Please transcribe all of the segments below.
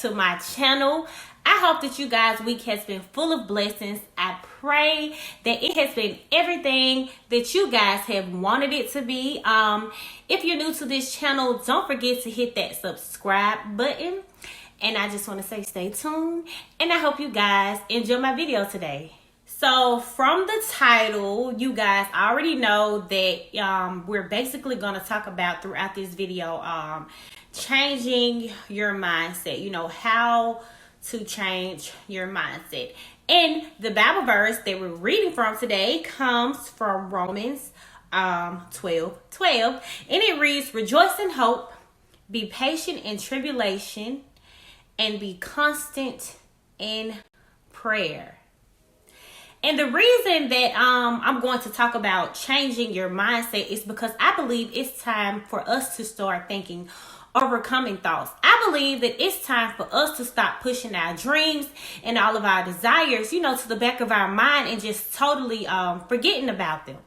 to my channel. I hope that you guys' week has been full of blessings. I pray that it has been everything that you guys have wanted it to be. If you're new to this channel, don't forget to hit that subscribe button. And I just want to say stay tuned. And I hope you guys enjoy my video today. So from the title, you guys already know that we're basically going to talk about throughout this video changing your mindset. You know, how to change your mindset. And the Bible verse that we're reading from today comes from Romans 12:12. And it reads, "Rejoice in hope, be patient in tribulation, and be constant in prayer." And the reason that I'm going to talk about changing your mindset is because I believe it's time for us to start thinking overcoming thoughts. I believe that it's time for us to stop pushing our dreams and all of our desires, you know, to the back of our mind and just totally forgetting about them.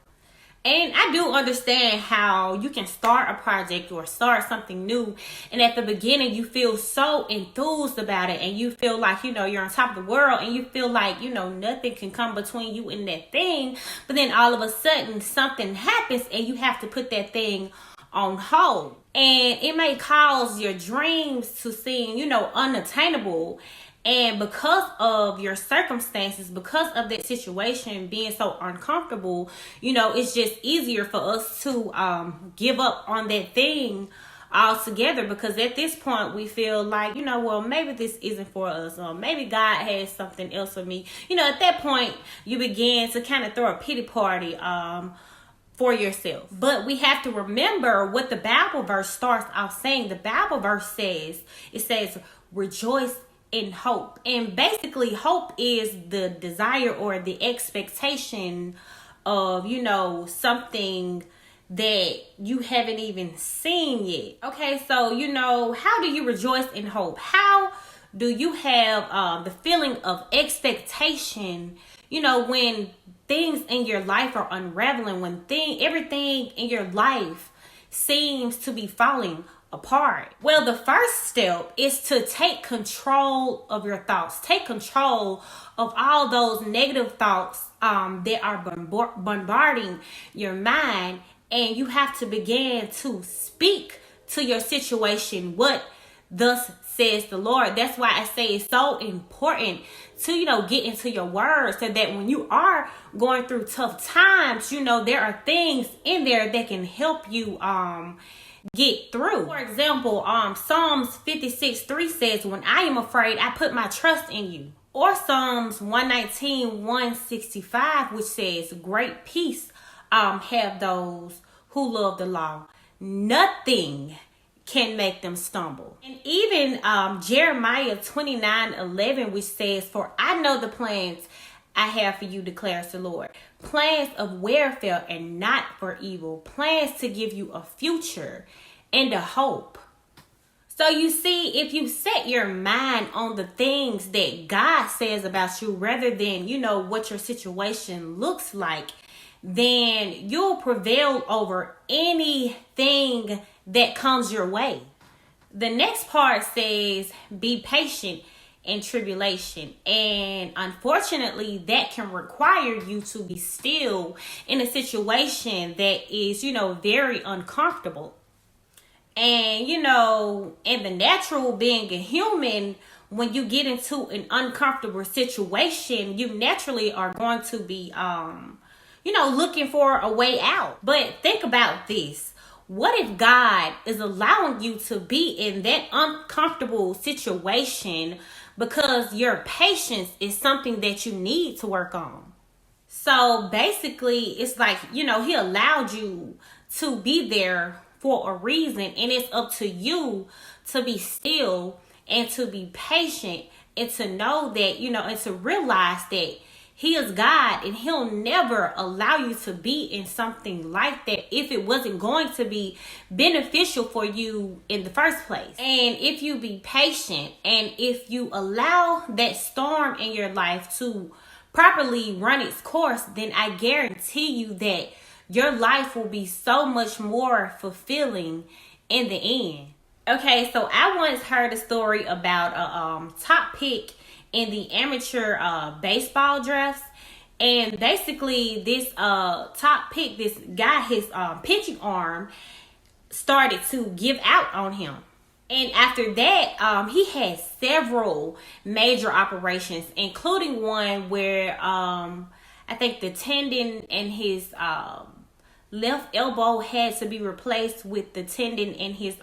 And I do understand how you can start a project or start something new, and at the beginning you feel so enthused about it and you feel like, you know, you're on top of the world and you feel like, you know, nothing can come between you and that thing. But then all of a sudden something happens and you have to put that thing on hold. And it may cause your dreams to seem, you know, unattainable. And because of your circumstances, because of that situation being so uncomfortable, you know, it's just easier for us to give up on that thing altogether. Because at this point, we feel like, you know, well, maybe this isn't for us. Or maybe God has something else for me. You know, at that point, you begin to kind of throw a pity party for yourself. But we have to remember what the Bible verse starts off saying. The Bible verse says, it says, rejoice in hope. And basically hope is the desire or the expectation of, you know, something that you haven't even seen yet. Okay, so, you know, how do you rejoice in hope? How do you have the feeling of expectation, you know, when things in your life are unraveling, when everything in your life seems to be falling apart? Well, the first step is to take control of your thoughts. Take control of all those negative thoughts that are bombarding your mind, and you have to begin to speak to your situation what thus says the Lord. That's why I say it's so important to, you know, get into your word, so that when you are going through tough times, you know, there are things in there that can help you get through. For example, Psalms 56:3 says, "When I am afraid, I put my trust in you." Or Psalms 119:165, which says, "Great peace have those who love the law. Nothing can make them stumble." And even Jeremiah 29:11, which says, "For I know the plans I have for you, declares the Lord. Plans of welfare and not for evil. Plans to give you a future and a hope." So you see, if you set your mind on the things that God says about you rather than, you know, what your situation looks like, then you'll prevail over anything that comes your way. The next part says, be patient in tribulation. And unfortunately, that can require you to be still in a situation that is, you know, very uncomfortable. And, you know, in the natural, being a human, when you get into an uncomfortable situation, you naturally are going to be, you know, looking for a way out. But think about this. What if God is allowing you to be in that uncomfortable situation because your patience is something that you need to work on? So basically, it's like, you know, he allowed you to be there for a reason, and it's up to you to be still and to be patient and to know that, you know, and to realize that he is God, and he'll never allow you to be in something like that if it wasn't going to be beneficial for you in the first place. And if you be patient and if you allow that storm in your life to properly run its course, then I guarantee you that your life will be so much more fulfilling in the end. Okay, so I once heard a story about a top pick in the amateur baseball drafts. And basically, this top pick, this guy, his pitching arm started to give out on him. And after that, he had several major operations, including one where I think the tendon in his left elbow had to be replaced with the tendon in his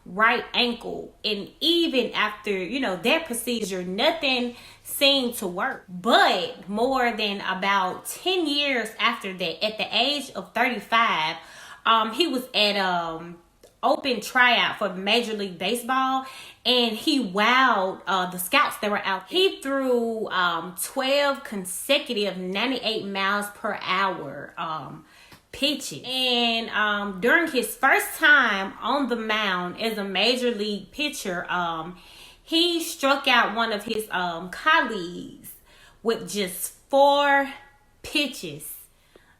right ankle. And even after, that procedure, nothing seemed to work. But more than about 10 years after that, at the age of 35, he was at open tryout for Major League Baseball, and he wowed the scouts that were out there. He threw 12 consecutive 98 miles per hour pitches. And during his first time on the mound as a major league pitcher, he struck out one of his colleagues with just 4 pitches.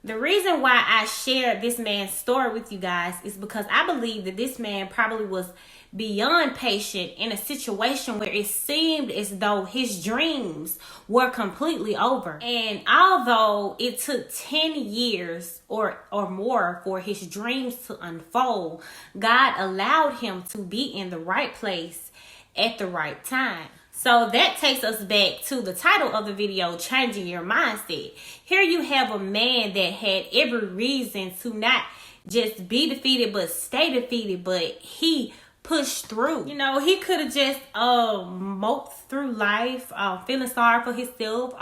The reason why I shared this man's story with you guys is because I believe that this man probably was beyond patient in a situation where it seemed as though his dreams were completely over. And although it took 10 years or more for his dreams to unfold, God allowed him to be in the right place at the right time. So that takes us back to the title of the video, Changing Your Mindset. Here you have a man that had every reason to not just be defeated, but stay defeated, but he pushed through. He could have just moped through life, feeling sorry for himself,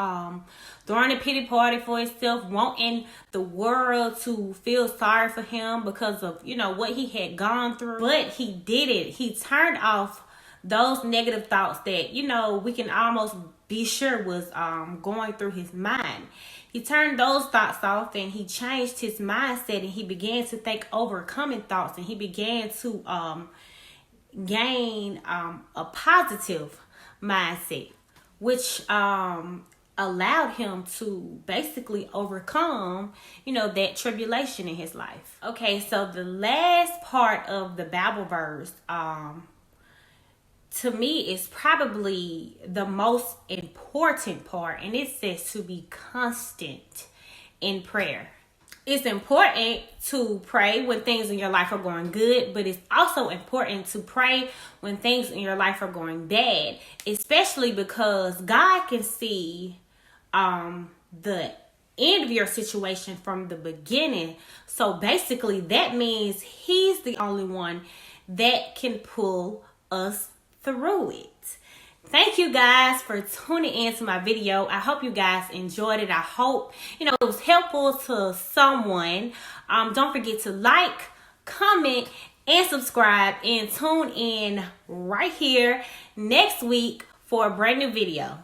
throwing a pity party for himself, wanting the world to feel sorry for him because of, what he had gone through. But he did it. He turned off those negative thoughts that, we can almost be sure was going through his mind. He turned those thoughts off and he changed his mindset, and he began to think overcoming thoughts, and he began to gain a positive mindset, which allowed him to basically overcome, that tribulation in his life. Okay, so the last part of the Bible verse, to me, is probably the most important part, and it says to be constant in prayer. It's important to pray when things in your life are going good, but it's also important to pray when things in your life are going bad, especially because God can see the end of your situation from the beginning. So basically, that means He's the only one that can pull us through it. Thank you guys for tuning in to my video. I hope you guys enjoyed it. I hope it was helpful to someone. Don't forget to like, comment, and subscribe, and tune in right here next week for a brand new video.